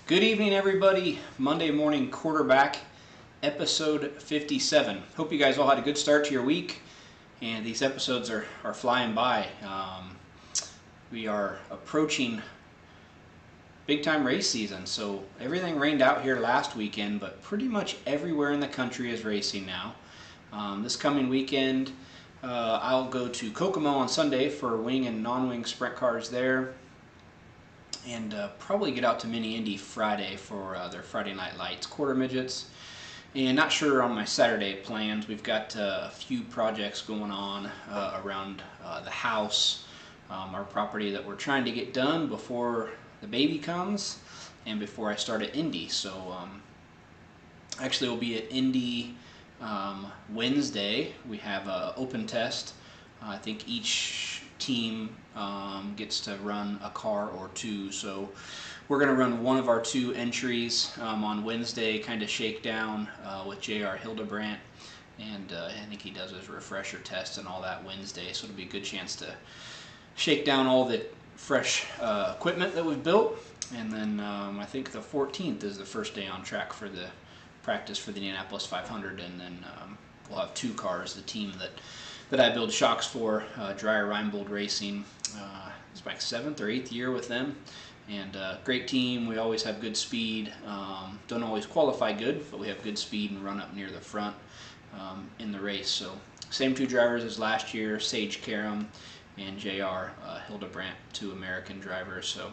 Good evening, everybody. Monday morning quarterback, episode 57. Hope you guys all had a good start to your week, and these episodes are flying by. We are approaching big-time race season, so everything rained out here last weekend, but pretty much everywhere in the country is racing now. This coming weekend, I'll go to Kokomo on Sunday for wing and non-wing sprint cars there. And probably get out to Mini Indy Friday for their Friday Night Lights quarter midgets. And not sure on my Saturday plans. We've got a few projects going on around the house, our property that we're trying to get done before the baby comes and before I start at Indy. So actually we'll be at Indy Wednesday. We have an open test. I think each team gets to run a car or two, so we're going to run one of our two entries on Wednesday, kind of shakedown with J.R. Hildebrandt, and I think he does his refresher test and all that Wednesday, so it'll be a good chance to shake down all the fresh equipment that we've built. And then I think the 14th is the first day on track for the practice for the Indianapolis 500, and then we'll have two cars, the team that I build shocks for, Dreyer Reinbold Racing. It's my 7th or 8th year with them, and great team. We always have good speed. Don't always qualify good, but we have good speed and run up near the front in the race. So same two drivers as last year, Sage Karam and J.R. Hildebrandt, two American drivers. So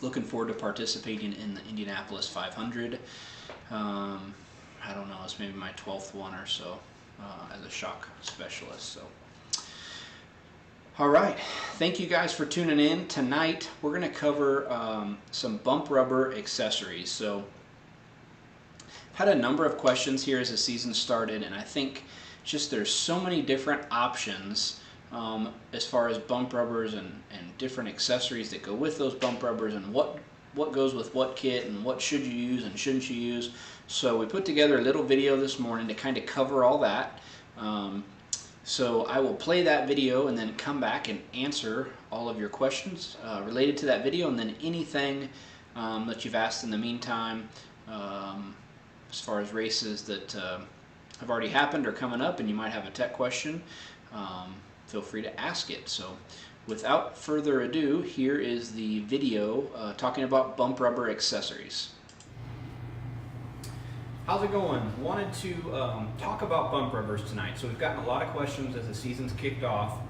looking forward to participating in the Indianapolis 500. I don't know, it's maybe my 12th one or so. As a shock specialist. So, all right, thank you guys for tuning in. Tonight we're going to cover some bump rubber accessories. So I've had a number of questions here as the season started, and I think just there's so many different options as far as bump rubbers and different accessories that go with those bump rubbers, and what goes with what kit, and what should you use and shouldn't you use. So we put together a little video this morning to kind of cover all that. So I will play that video and then come back and answer all of your questions related to that video, and then anything that you've asked in the meantime as far as races that have already happened or coming up, and you might have a tech question, feel free to ask it. So without further ado, here is the video talking about bump rubber accessories. How's it going? Wanted to talk about bump rubbers tonight. So we've gotten a lot of questions as the season's kicked off.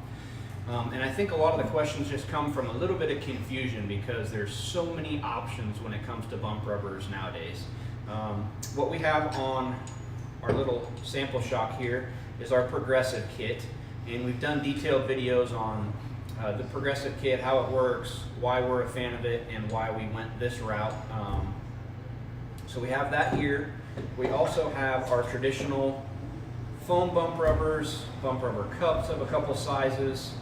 And I think a lot of the questions just come from a little bit of confusion because there's so many options when it comes to bump rubbers nowadays. What we have on our little sample shock here is our progressive kit. And we've done detailed videos on the progressive kit, how it works, why we're a fan of it, and why we went this route. So we have that here. We also have our traditional foam bump rubbers, bump rubber cups of a couple sizes,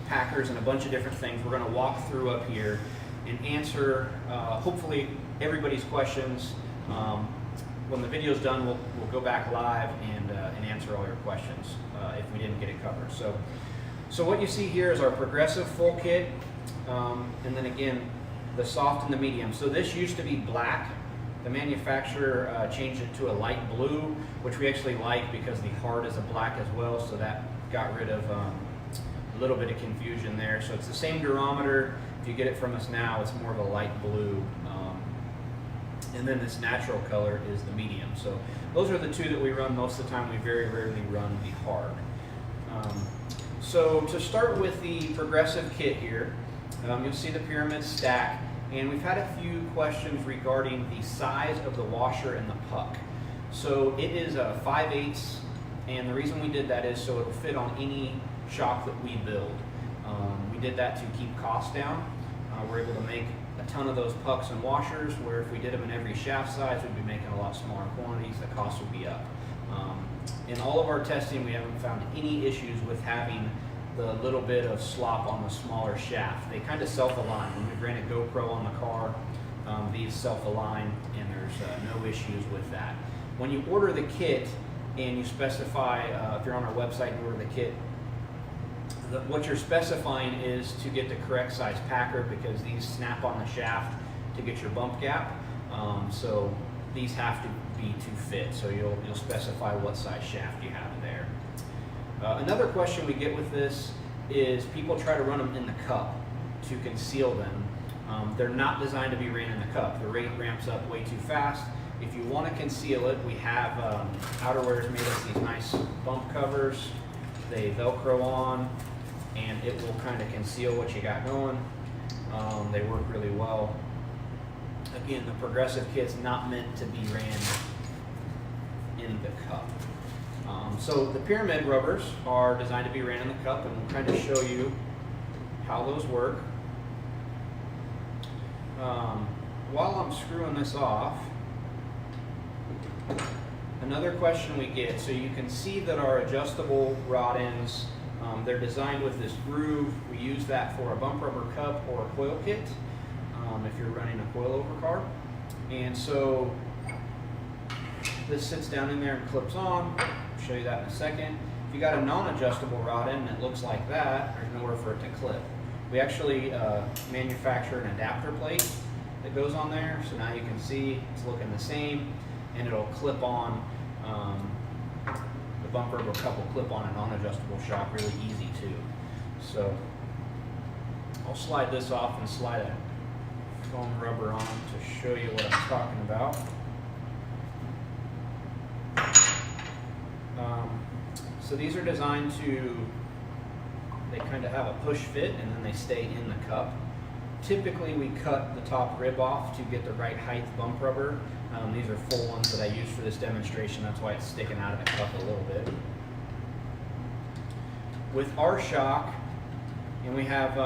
packers, and a bunch of different things. We're going to walk through up here and answer hopefully everybody's questions. When the video's done, we'll go back live and answer all your questions if we didn't get it covered. So what you see here is our progressive full kit, and then again the soft and the medium. So this used to be black. The manufacturer changed it to a light blue, which we actually like because the hard is a black as well, so that got rid of a little bit of confusion there. So it's the same durometer. If you get it from us now, it's more of a light blue. And then this natural color is the medium. So those are the two that we run most of the time. We very rarely run the hard. So to start with the progressive kit here, you'll see the pyramid stack. And we've had a few questions regarding the size of the washer and the puck. So it is a 5/8, and the reason we did that is so it'll fit on any shock that we build. We did that to keep costs down. We're able to make a ton of those pucks and washers, where if we did them in every shaft size, we'd be making a lot smaller quantities. The cost would be up. In all of our testing, we haven't found any issues with having the little bit of slop on the smaller shaft. They kind of self-align. When we ran a GoPro on the car, these self-align, and there's no issues with that. When you order the kit and you specify, if you're on our website and order the kit, what you're specifying is to get the correct size packer, because these snap on the shaft to get your bump gap. So these have to be to fit, so you'll specify what size shaft you have there. Another question we get with this is people try to run them in the cup to conceal them. They're not designed to be ran in the cup. The rate ramps up way too fast. If you want to conceal it, we have outerwear made of these nice bump covers. They Velcro on, and it will kind of conceal what you got going. They work really well. Again, the progressive kit's not meant to be ran in the cup. So the pyramid rubbers are designed to be ran in the cup, and we'll kind of show you how those work. While I'm screwing this off, another question we get, so you can see that our adjustable rod ends, they're designed with this groove. We use that for a bump rubber cup or a coil kit if you're running a coilover car. And so this sits down in there and clips on. I'll show you that in a second. If you got a non-adjustable rod end that looks like that, there's nowhere for it to clip. We actually manufacture an adapter plate that goes on there, so now you can see it's looking the same, and it'll clip on, the bump rubber cup will clip on a non-adjustable shock really easy too. So I'll slide this off and slide a foam rubber on to show you what I'm talking about. So these are designed to, they kind of have a push fit and then they stay in the cup. Typically we cut the top rib off to get the right height bump rubber. These are full ones that I use for this demonstration, that's why it's sticking out of the cup a little bit. With our shock, and we have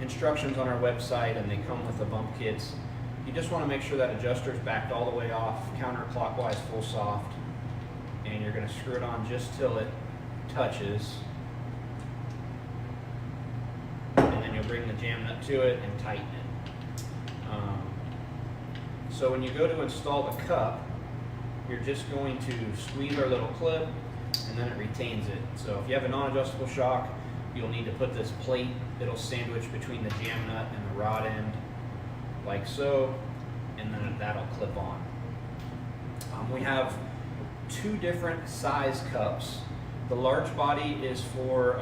instructions on our website and they come with the bump kits, you just want to make sure that adjuster's backed all the way off, counterclockwise full soft, and you're going to screw it on just till it touches. And then you'll bring the jam nut to it and tighten it. So when you go to install the cup, you're just going to squeeze our little clip and then it retains it. So if you have a non-adjustable shock, you'll need to put this plate, it'll sandwich between the jam nut and the rod end, like so, and then that'll clip on. We have two different size cups. The large body is for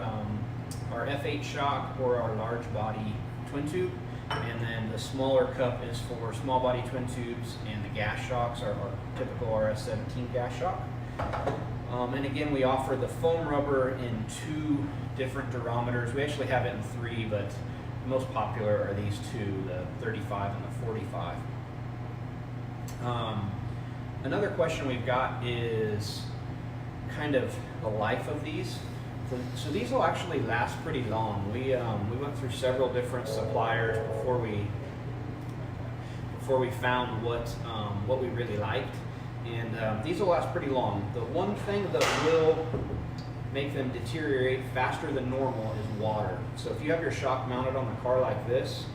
our F8 shock or our large body twin tube, and then the smaller cup is for small body twin tubes and the gas shocks, our typical RS17 gas shock. And again, we offer the foam rubber in two different durometers. We actually have it in three, but the most popular are these two, the 35 and the 45. Another question we've got is kind of the life of these. So these will actually last pretty long. We went through several different suppliers before we found what we really liked, and these will last pretty long. The one thing that will make them deteriorate faster than normal is water. So if you have your shock mounted on the car like this,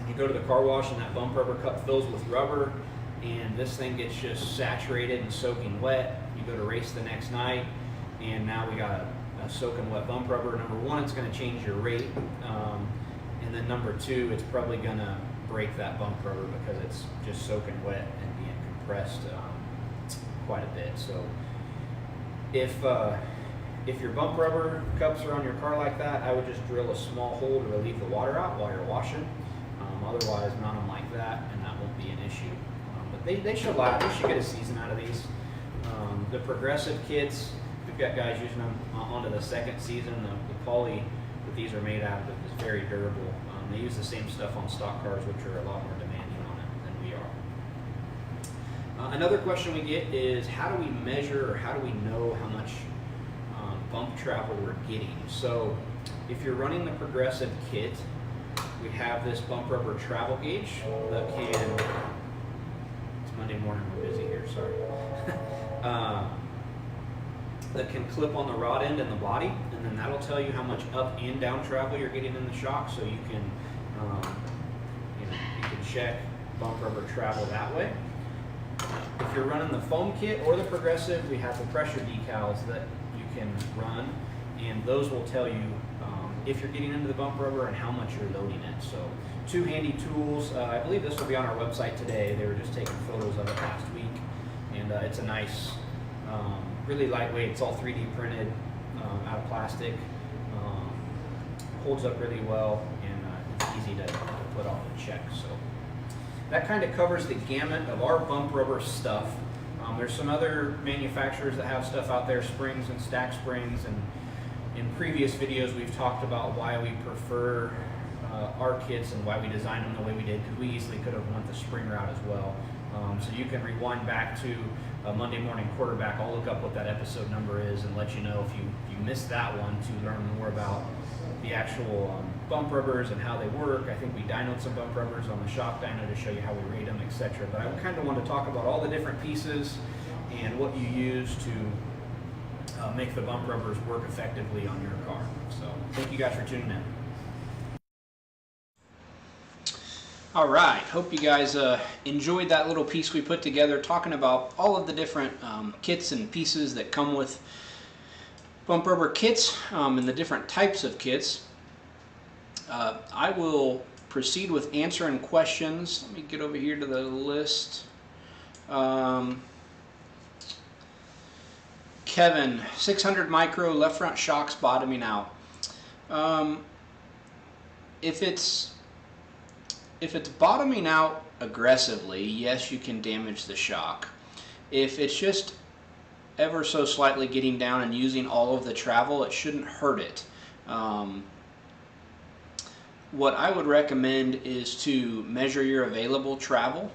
you go to the car wash and that bump rubber cup fills with rubber, and this thing gets just saturated and soaking wet. You go to race the next night, and now we got a soaking wet bump rubber. Number one, it's going to change your rate, and then number two, it's probably going to break that bump rubber because it's just soaking wet and being compressed quite a bit. So if your bump rubber cups are on your car like that, I would just drill a small hole to relieve the water out while you're washing. Otherwise, mount them like that, and that won't be an issue. But they should last. You should get a season out of these. The progressive kits, we've got guys using them onto the second season. The poly that these are made out of is very durable. They use the same stuff on stock cars, which are a lot more demanding on it than we are. Another question we get is, how do we measure, or how do we know how much bump travel we're getting? So if you're running the progressive kit, we have this bump rubber travel gauge that can, it's Monday morning, we're busy here, sorry, that can clip on the rod end and the body, and then that'll tell you how much up and down travel you're getting in the shock, so you can, you can check bump rubber travel that way. If you're running the foam kit or the progressive, we have the pressure decals that you can run, and those will tell you if you're getting into the bump rubber and how much you're loading it. So 2 handy tools. I believe this will be on our website today. They were just taking photos of it last week, and it's a nice, really lightweight. It's all 3D printed out of plastic. Holds up really well, and it's easy to put on and check. So that kind of covers the gamut of our bump rubber stuff. There's some other manufacturers that have stuff out there, springs and stack springs, and in previous videos we've talked about why we prefer our kits and why we designed them the way we did, because we easily could have went the spring route as well. So you can rewind back to Monday Morning Quarterback. I'll look up what that episode number is and let you know if you missed that one, to learn more about the actual bump rubbers and how they work. I think we dynoed some bump rubbers on the shock dyno to show you how we rate them, etc. But I kind of want to talk about all the different pieces and what you use to make the bump rubbers work effectively on your car. So thank you guys for tuning in. All right, hope you guys enjoyed that little piece we put together talking about all of the different kits and pieces that come with bump rubber kits and the different types of kits. I will proceed with answering questions. Let me get over here to the list. Kevin, 600 micro left front shocks bottoming out. If it's bottoming out aggressively, yes, you can damage the shock. If it's just ever so slightly getting down and using all of the travel, it shouldn't hurt it. What I would recommend is to measure your available travel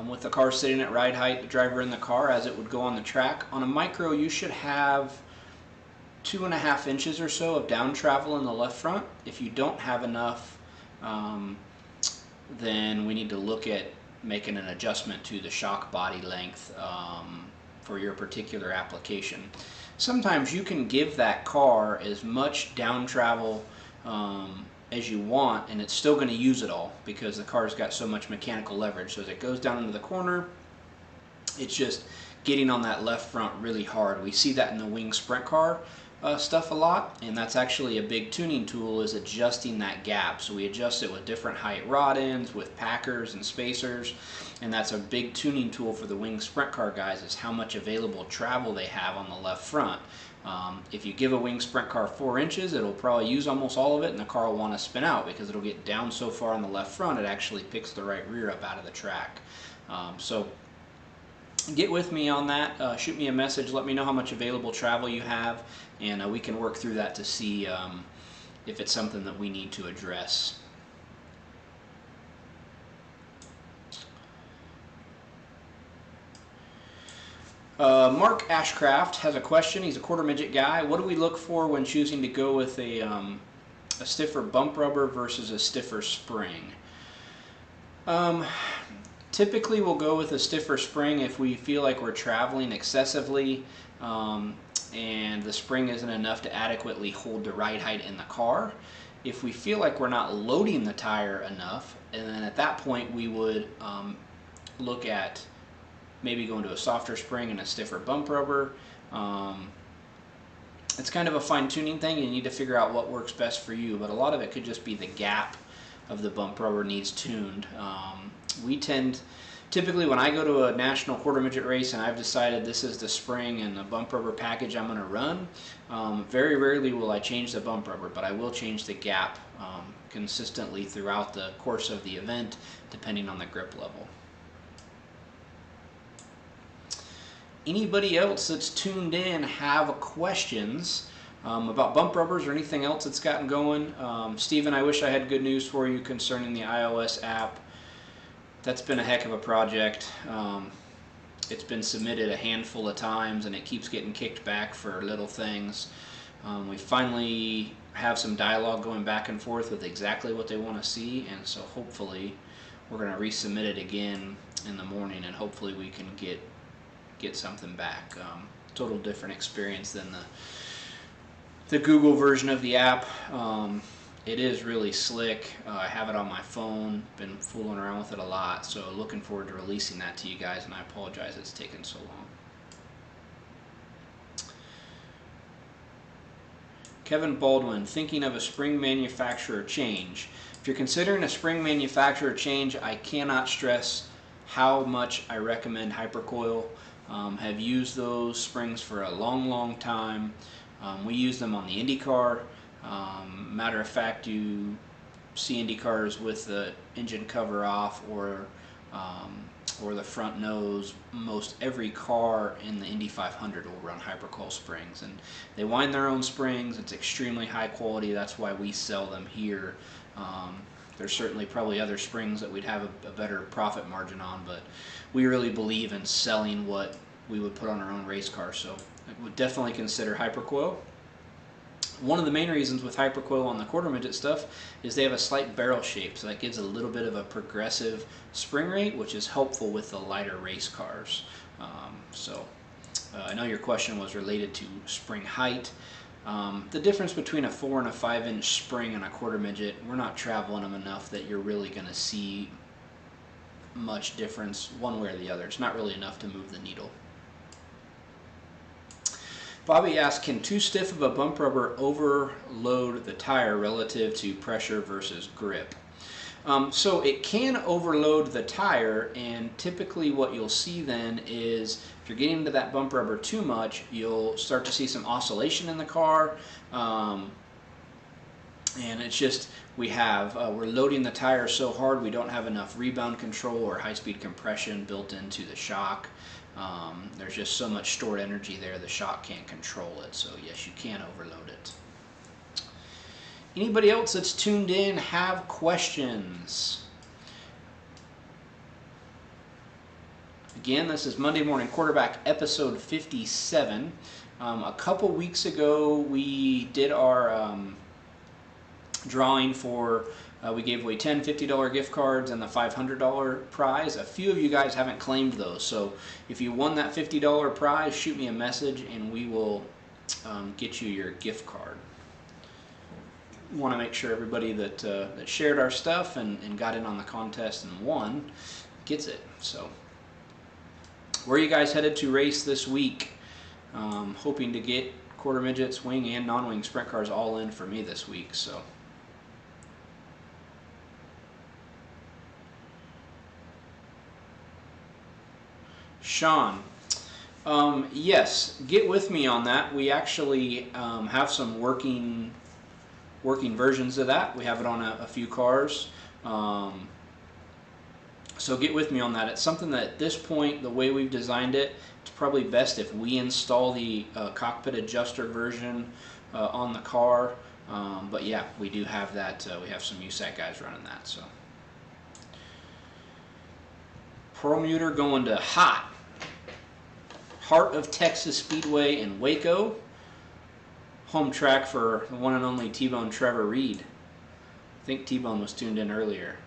with the car sitting at ride height, the driver in the car, as it would go on the track. On a micro, you should have 2.5 inches or so of down travel in the left front. If you don't have enough, then we need to look at making an adjustment to the shock body length for your particular application. Sometimes you can give that car as much down travel as you want, and it's still going to use it all because the car's got so much mechanical leverage. So as it goes down into the corner, it's just getting on that left front really hard. We see that in the wing sprint car stuff a lot, and that's actually a big tuning tool, is adjusting that gap. So we adjust it with different height rod ends, with packers and spacers, and that's a big tuning tool for the wing sprint car guys, is how much available travel they have on the left front. If you give a wing sprint car 4 inches, it'll probably use almost all of it, and the car will want to spin out because it'll get down so far on the left front it actually picks the right rear up out of the track. So get with me on that. Shoot me a message, let me know how much available travel you have, and we can work through that to see if it's something that we need to address. Mark Ashcraft has a question. He's a quarter midget guy. What do we look for when choosing to go with a stiffer bump rubber versus a stiffer spring? Typically we'll go with a stiffer spring if we feel like we're traveling excessively and the spring isn't enough to adequately hold the ride height in the car. If we feel like we're not loading the tire enough, and then at that point we would look at maybe going to a softer spring and a stiffer bump rubber. It's kind of a fine-tuning thing. You need to figure out what works best for you, but a lot of it could just be the gap of the bump rubber needs tuned. We tend, typically when I go to a national quarter midget race and I've decided this is the spring and the bump rubber package I'm going to run, very rarely will I change the bump rubber, but I will change the gap consistently throughout the course of the event, depending on the grip level. Anybody else that's tuned in have questions about bump rubbers or anything else that's gotten going? Steven, I wish I had good news for you concerning the iOS app. That's been a heck of a project. It's been submitted a handful of times and it keeps getting kicked back for little things. We finally have some dialogue going back and forth with exactly what they want to see, and so hopefully we're going to resubmit it again in the morning, and hopefully we can get something back. Total different experience than the Google version of the app. It is really slick. I have it on my phone, been fooling around with it a lot, so looking forward to releasing that to you guys, and I apologize it's taken so long. Kevin Baldwin, thinking of a spring manufacturer change. If you're considering a spring manufacturer change, I cannot stress how much I recommend Hypercoil. Have used those springs for a long time. We use them on the IndyCar. Matter of fact, you see IndyCars with the engine cover off or the front nose. Most every car in the Indy 500 will run Hypercoil springs, and they wind their own springs. It's extremely high quality. That's why we sell them here. There's certainly probably other springs that we'd have a better profit margin on, but we really believe in selling what we would put on our own race car, so I would definitely consider Hypercoil. One of the main reasons with Hypercoil on the quarter midget stuff is they have a slight barrel shape, so that gives a little bit of a progressive spring rate, which is helpful with the lighter race cars. I know your question was related to spring height. The difference between a 4 and a 5-inch spring and a quarter midget, we're not traveling them enough that you're really going to see much difference one way or the other. It's not really enough to move the needle. Bobby asked, can too stiff of a bump rubber overload the tire relative to pressure versus grip? So it can overload the tire, and typically what you'll see then is if you're getting into that bump rubber too much, you'll start to see some oscillation in the car, and it's just we're loading the tire so hard we don't have enough rebound control or high-speed compression built into the shock. There's just so much stored energy there, the shock can't control it, so yes, you can overload it. Anybody else that's tuned in have questions? Again, this is Monday Morning Quarterback, episode 57. A couple weeks ago, we did our drawing for, we gave away 10 $50 gift cards and the $500 prize. A few of you guys haven't claimed those, so if you won that $50 prize, shoot me a message and we will get you your gift card. Want to make sure everybody that shared our stuff and got in on the contest and won gets it. So, where are you guys headed to race this week? Hoping to get quarter midgets, wing, and non-wing sprint cars all in for me this week. So, Sean, yes, get with me on that. We actually have some working versions of that. We have it on a few cars. So get with me on that. It's something that at this point, the way we've designed it, it's probably best if we install the cockpit adjuster version on the car. But yeah, we do have that. We have some USAC guys running that. So Perlmutter going to Heart of Texas Speedway in Waco. Home track for the one and only T-Bone Trevor Reed. I think T-Bone was tuned in earlier.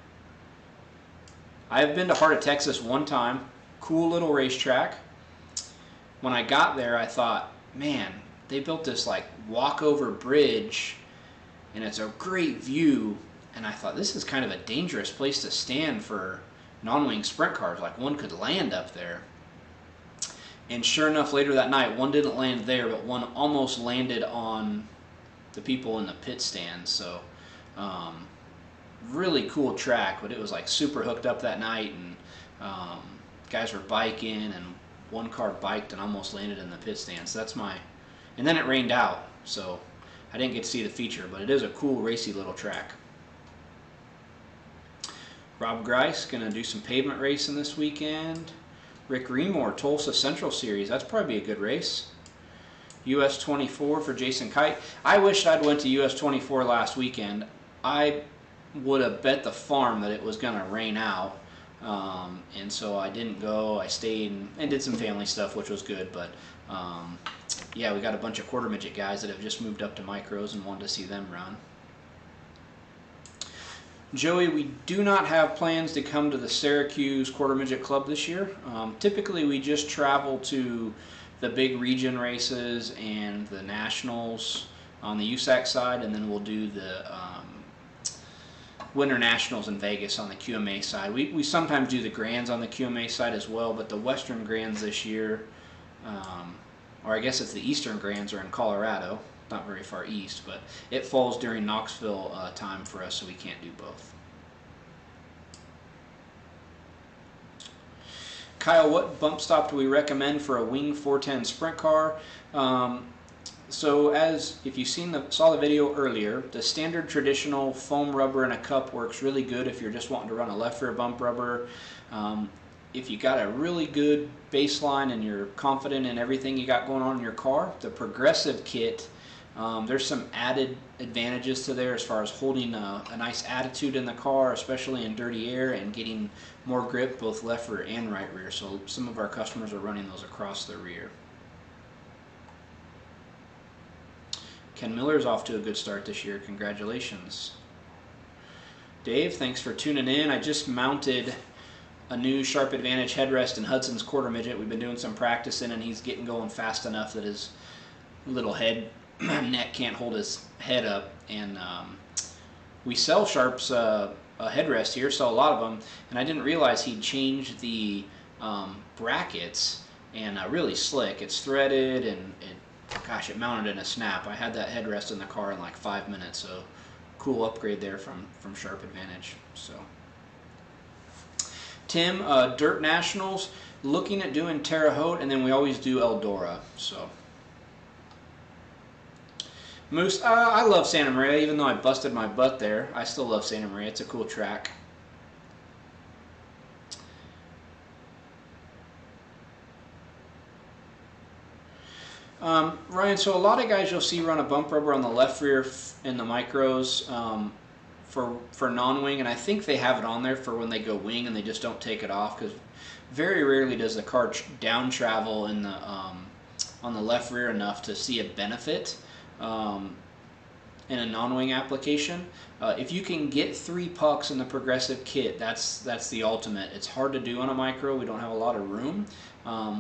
I have been to Heart of Texas one time. Cool little racetrack. When I got there, I thought, man, they built this like walkover bridge and it's a great view. And I thought, this is kind of a dangerous place to stand for non-wing sprint cars. Like one could land up there. And sure enough, later that night, one didn't land there, but one almost landed on the people in the pit stand. So, really cool track, but it was like super hooked up that night, and guys were biking, and one car biked and almost landed in the pit stand. So that's and then it rained out, so I didn't get to see the feature, but it is a cool, racy little track. Rob Grice going to do some pavement racing this weekend. Rick Remore, Tulsa Central Series. That's probably a good race. US 24 for Jason Kite. I wished I'd went to US 24 last weekend. I would have bet the farm that it was going to rain out. And so I didn't go. I stayed and did some family stuff, which was good. But yeah, we got a bunch of quarter midget guys that have just moved up to micros and wanted to see them run. Joey, we do not have plans to come to the Syracuse Quarter Midget Club this year. Typically, we just travel to the big region races and the nationals on the USAC side, and then we'll do the Winter Nationals in Vegas on the QMA side. We sometimes do the Grands on the QMA side as well, but the Western Grands this year, or I guess it's the Eastern Grands, are in Colorado. not very far east, but it falls during Knoxville time for us, so we can't do both. Kyle, what bump stop do we recommend for a Wing 410 sprint car? So as if you've saw the video earlier, the standard traditional foam rubber in a cup works really good if you're just wanting to run a left rear bump rubber. If you got a really good baseline and you're confident in everything you got going on in your car, the Progressive kit, there's some added advantages to there as far as holding a nice attitude in the car, especially in dirty air, and getting more grip both left rear and right rear. So some of our customers are running those across the rear. Ken Miller's off to a good start this year. Congratulations. Dave, thanks for tuning in. I just mounted a new Sharp Advantage headrest in Hudson's quarter midget. We've been doing some practicing, and he's getting going fast enough that his little neck can't hold his head up. And we sell Sharp's a headrest here, sell a lot of them, and I didn't realize he'd changed the brackets, and really slick. It's threaded, and gosh, it mounted in a snap. I had that headrest in the car in like 5 minutes, so cool upgrade there from Sharp Advantage. So, Tim, Dirt Nationals, looking at doing Terre Haute, and then we always do Eldora. So, Moose, I love Santa Maria, even though I busted my butt there. I still love Santa Maria. It's a cool track. Ryan, so a lot of guys you'll see run a bump rubber on the left rear in the micros for non-wing, and I think they have it on there for when they go wing and they just don't take it off, because very rarely does the car down travel in the on the left rear enough to see a benefit in a non-wing application. If you can get 3 pucks in the Progressive kit, that's the ultimate. It's hard to do on a micro. We don't have a lot of room.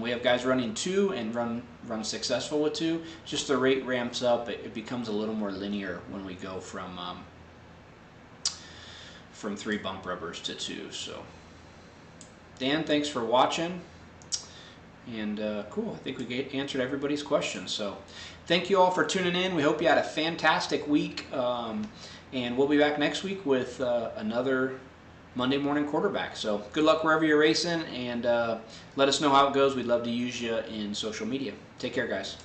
We have guys running 2 and run successful with 2. Just the rate ramps up. It becomes a little more linear when we go from 3 bump rubbers to 2. So, Dan, thanks for watching. And cool, I think we answered everybody's questions. So, thank you all for tuning in. We hope you had a fantastic week. And we'll be back next week with another Monday morning quarterback. So good luck wherever you're racing, and let us know how it goes. We'd love to use you in social media. Take care, guys.